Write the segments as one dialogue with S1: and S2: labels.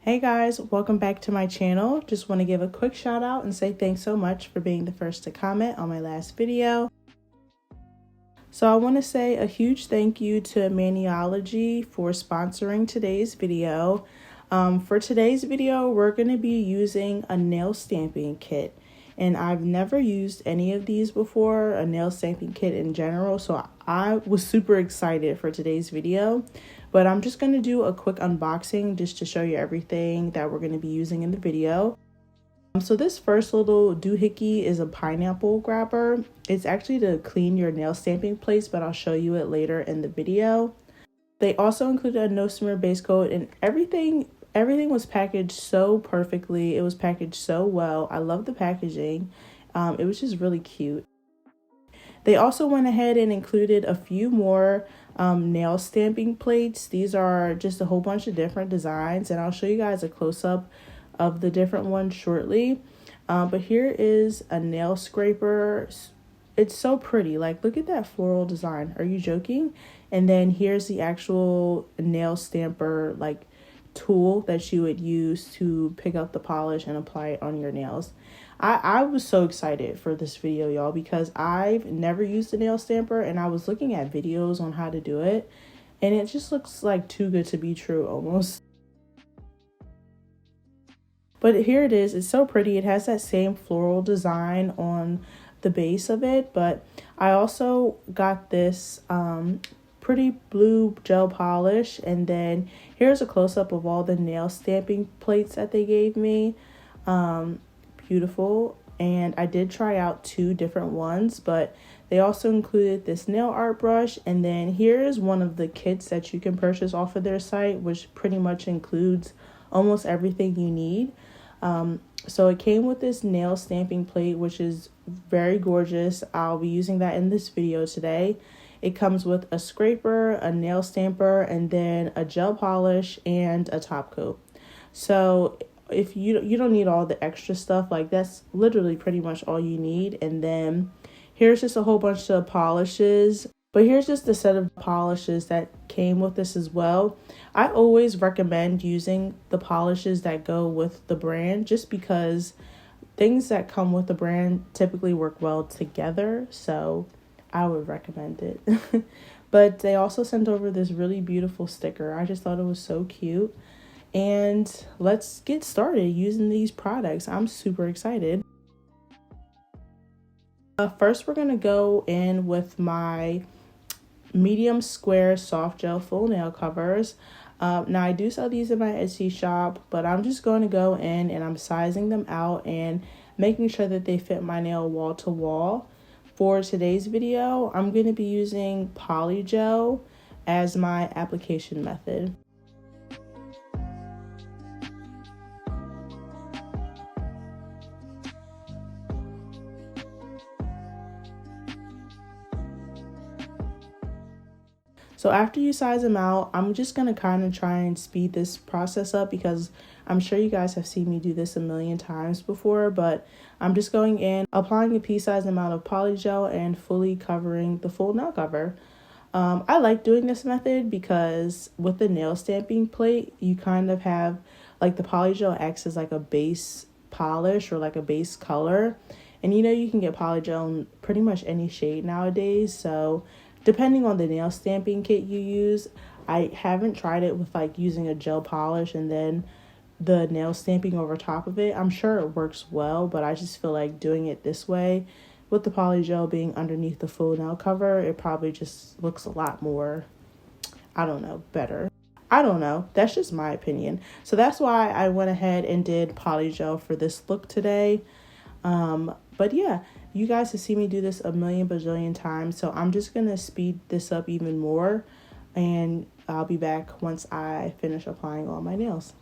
S1: Hey guys, welcome back to my channel. Just want to give a quick shout out and say thanks so much for being the first to comment on my last video. So I want to say a huge thank you to Maniology for sponsoring today's video. For today's video, we're going to be using a nail stamping kit. And I've never used any of these before, a nail stamping kit in general. So I was super excited for today's video. But I'm just going to do a quick unboxing just to show you everything that we're going to be using in the video. So this first little doohickey is a pineapple grabber. It's actually to clean your nail stamping plates, but I'll show you it later in the video. They also included a no smear base coat, and everything was packaged so perfectly. It was packaged so well. I love the packaging. It was just really cute. They also went ahead and included a few more nail stamping plates. These are just a whole bunch of different designs, and I'll show you guys a close-up of the different ones shortly. But here is a nail scraper. It's so pretty. Like, look at that floral design. Are you joking? And then here's the actual nail stamper like tool that you would use to pick up the polish and apply it on your nails. I was so excited for this video, y'all, because I've never used a nail stamper, and I was looking at videos on how to do it, and it just looks like too good to be true almost. But here it is. It's so pretty. It has that same floral design on the base of it, but I also got this pretty blue gel polish, and then here's a close-up of all the nail stamping plates that they gave me. Beautiful. And I did try out 2 different ones, but they also included this nail art brush, and then here's one of the kits that you can purchase off of their site, which pretty much includes almost everything you need. So it came with this nail stamping plate, which is very gorgeous. I'll be using that in this video today. It comes with a scraper, a nail stamper, and then a gel polish and a top coat. So if you don't need all the extra stuff, like that's literally pretty much all you need. And then here's just a whole bunch of polishes, but here's just the set of polishes that came with this as well. I always recommend using the polishes that go with the brand, just because things that come with the brand typically work well together, so I would recommend it. But they also sent over this really beautiful sticker. I just thought it was so cute. And let's get started using these products. I'm super excited. First, we're going to go in with my medium square soft gel full nail covers. Now, I do sell these in my Etsy shop, but I'm just going to go in and I'm sizing them out and making sure that they fit my nail wall to wall. For today's video, I'm going to be using polygel as my application method. So after you size them out, I'm just going to kind of try and speed this process up, because I'm sure you guys have seen me do this a million times before, but I'm just going in, applying a pea-sized amount of polygel and fully covering the full nail cover. I like doing this method because with the nail stamping plate, you kind of have like the polygel acts as like a base polish or like a base color. And you know, you can get polygel in pretty much any shade nowadays. So depending on the nail stamping kit you use, I haven't tried it with like using a gel polish and then the nail stamping over top of it. I'm sure it works well, but I just feel like doing it this way with the polygel being underneath the full nail cover, it probably just looks a lot more, I don't know, better. I don't know. That's just my opinion. So that's why I went ahead and did polygel for this look today. But yeah, you guys have seen me do this a million bajillion times, so I'm just gonna speed this up even more, and I'll be back once I finish applying all my nails.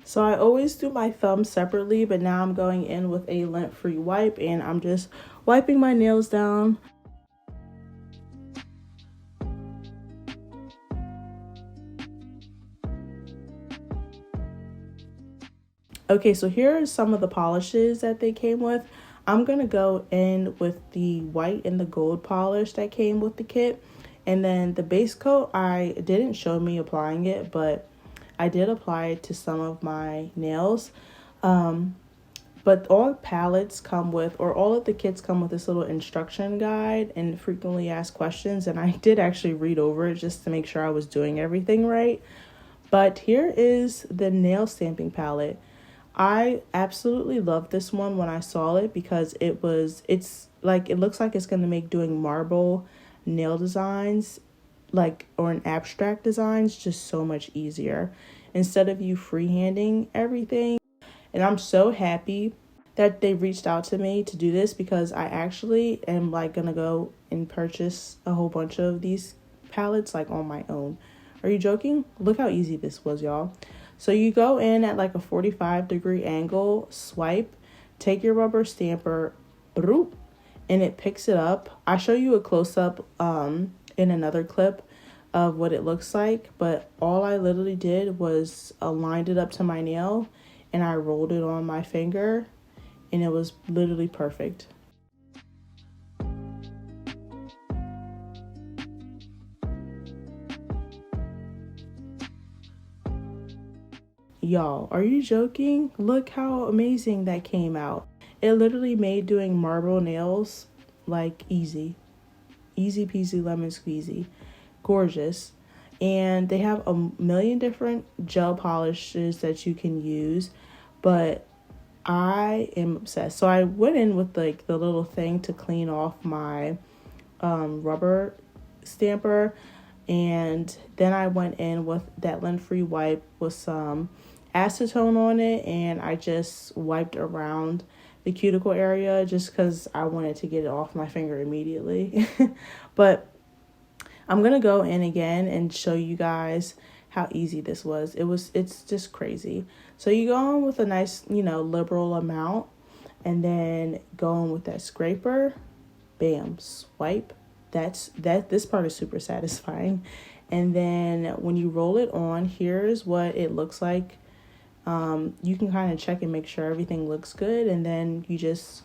S1: So I always do my thumb separately, but now I'm going in with a lint-free wipe, and I'm just wiping my nails down. Okay, so here are some of the polishes that they came with. I'm gonna go in with the white and the gold polish that came with the kit. And then the base coat, I didn't show me applying it, but I did apply it to some of my nails. But all palettes come with, or all of the kits come with this little instruction guide and frequently asked questions. And I did actually read over it just to make sure I was doing everything right. But here is the nail stamping palette. I absolutely love this one when I saw it because it looks like it's going to make doing marble nail designs or an abstract designs just so much easier instead of you freehanding everything. And I'm so happy that they reached out to me to do this because I actually am gonna go and purchase a whole bunch of these palettes on my own. Are you joking? Look how easy this was, y'all. So you go in at a 45-degree angle, swipe, take your rubber stamper, broop, and it picks it up. I show you a close-up in another clip of what it looks like, but all I literally did was lined it up to my nail and I rolled it on my finger, and it was literally perfect. Y'all, are you joking? Look how amazing that came out. It literally made doing marble nails easy. Easy peasy lemon squeezy. Gorgeous. And they have a million different gel polishes that you can use, but I am obsessed. So I went in with the little thing to clean off my rubber stamper, and then I went in with that lint-free wipe with some acetone on it, and I just wiped around the cuticle area just because I wanted to get it off my finger immediately. But I'm gonna go in again and show you guys how easy this was. It's just crazy. So you go on with a nice, liberal amount, and then go on with that scraper, bam, swipe. This part is super satisfying. And then when you roll it on, here's what it looks like. You can kind of check and make sure everything looks good, and then you just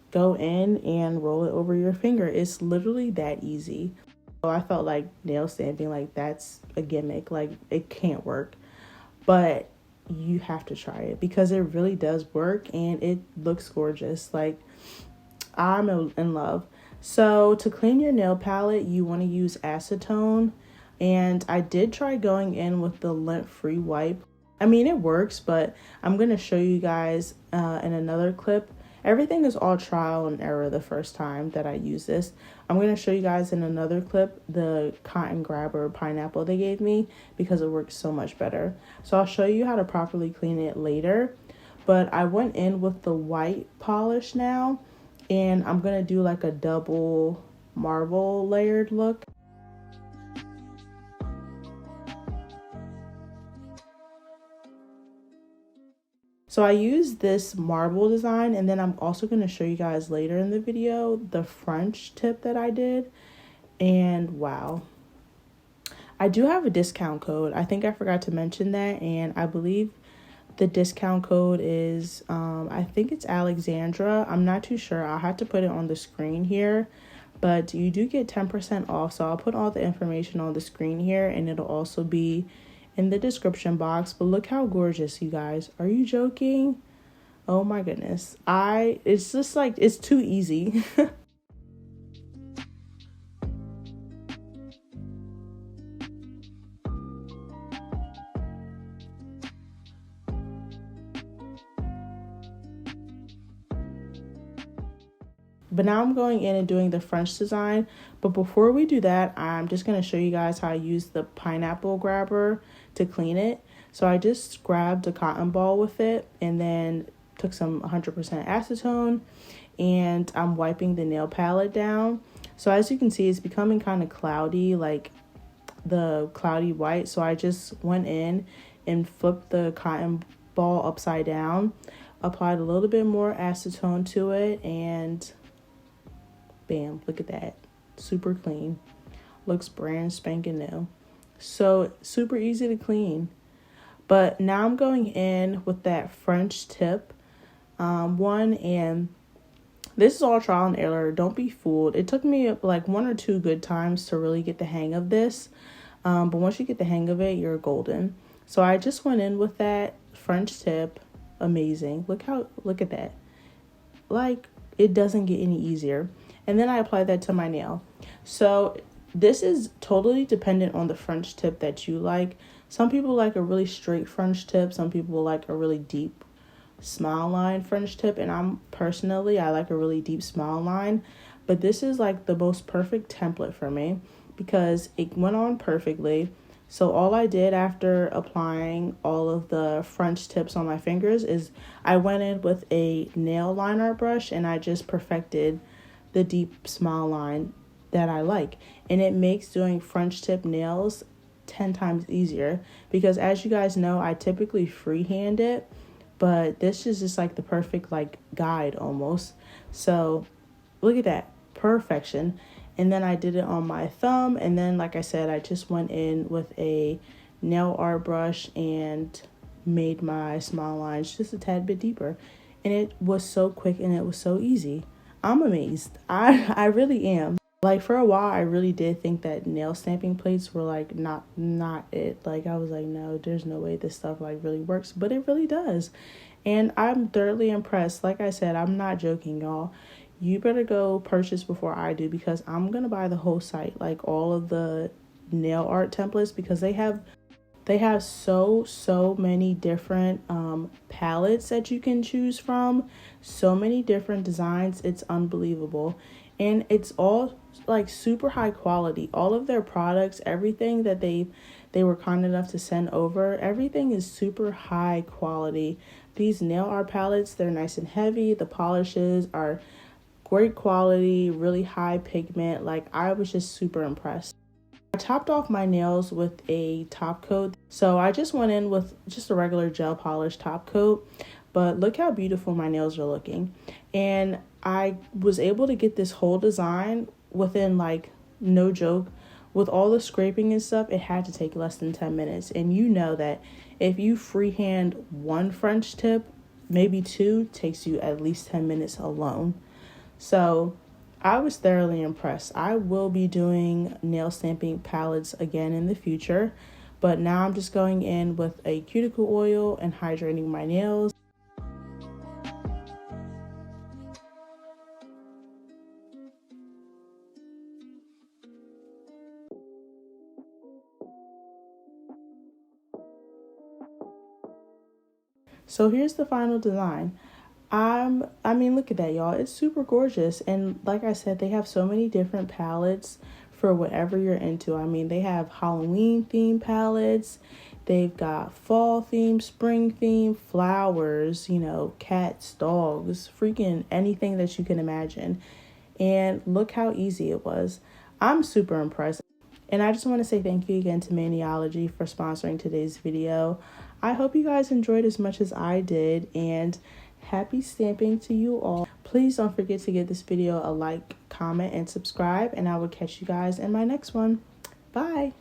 S1: go in and roll it over your finger. It's literally that easy. So I felt like nail stamping, that's a gimmick, it can't work, but you have to try it because it really does work and it looks gorgeous. I'm in love. So to clean your nail palette, you want to use acetone, and I did try going in with the lint-free wipe. I mean, it works, but I'm going to show you guys in another clip. Everything is all trial and error the first time that I use this. I'm going to show you guys in another clip the cotton grabber pineapple they gave me because it works so much better. So I'll show you how to properly clean it later. But I went in with the white polish now, and I'm going to do a double marble layered look. So I use this marble design, and then I'm also going to show you guys later in the video the French tip that I did. And wow, I do have a discount code. I think I forgot to mention that, and I believe the discount code is I think it's Alexandra. I'm not too sure. I'll have to put it on the screen here, but you do get 10% off. So I'll put all the information on the screen here, and it'll also be in the description box. But look how gorgeous, you guys. Are you joking? Oh my goodness. It's just like, it's too easy. But now I'm going in and doing the French design. But before we do that, I'm just going to show you guys how I use the pineapple grabber to clean it. So I just grabbed a cotton ball with it and then took some 100% acetone, and I'm wiping the nail palette down. So as you can see, it's becoming kind of cloudy, like the cloudy white. So I just went in and flipped the cotton ball upside down, applied a little bit more acetone to it, and bam, look at that. Super clean. Looks brand spanking new. So super easy to clean. But now I'm going in with that French tip one, and this is all trial and error. Don't be fooled. It took me like 1 or 2 good times to really get the hang of this. But once you get the hang of it, you're golden. So I just went in with that French tip. Amazing. Look at that. Like, it doesn't get any easier. And then I applied that to my nail. So this is totally dependent on the French tip that you like. Some people like a really straight French tip. Some people like a really deep smile line French tip. And I like a really deep smile line. But this is like the most perfect template for me because it went on perfectly. So all I did after applying all of the French tips on my fingers is I went in with a nail line art brush and I just perfected the deep smile line that I like. And it makes doing French tip nails 10 times easier because, as you guys know, I typically freehand it, but this is just like the perfect like guide almost. So look at that, perfection. And then I did it on my thumb, and then like I said, I just went in with a nail art brush and made my smile lines just a tad bit deeper. And it was so quick and it was so easy. I'm amazed. I really am. Like, for a while, I really did think that nail stamping plates were like not it. Like, I was like, no, there's no way this stuff like really works, but it really does. And I'm thoroughly impressed. Like I said, I'm not joking, y'all. You better go purchase before I do because I'm gonna buy the whole site, like all of the nail art templates, because they have so many different palettes that you can choose from, so many different designs. It's unbelievable. And it's all like super high quality. All of their products, everything that they were kind enough to send over, everything is super high quality. These nail art palettes, they're nice and heavy. The polishes are great quality, really high pigment. Like, I was just super impressed. I topped off my nails with a top coat. So I just went in with just a regular gel polish top coat, but look how beautiful my nails are looking. And I was able to get this whole design within, like, no joke, with all the scraping and stuff, it had to take less than 10 minutes. And you know that if you freehand one French tip, maybe 2, takes you at least 10 minutes alone. So I was thoroughly impressed. I will be doing nail stamping palettes again in the future, but now I'm just going in with a cuticle oil and hydrating my nails. So here's the final design. I mean, look at that, y'all. It's super gorgeous. And like I said, they have so many different palettes for whatever you're into. I mean, they have Halloween themed palettes. They've got fall theme, spring theme, flowers, you know, cats, dogs, freaking anything that you can imagine. And look how easy it was. I'm super impressed. And I just want to say thank you again to Maniology for sponsoring today's video. I hope you guys enjoyed as much as I did, and happy stamping to you all. Please don't forget to give this video a like, comment, and subscribe, and I will catch you guys in my next one. Bye!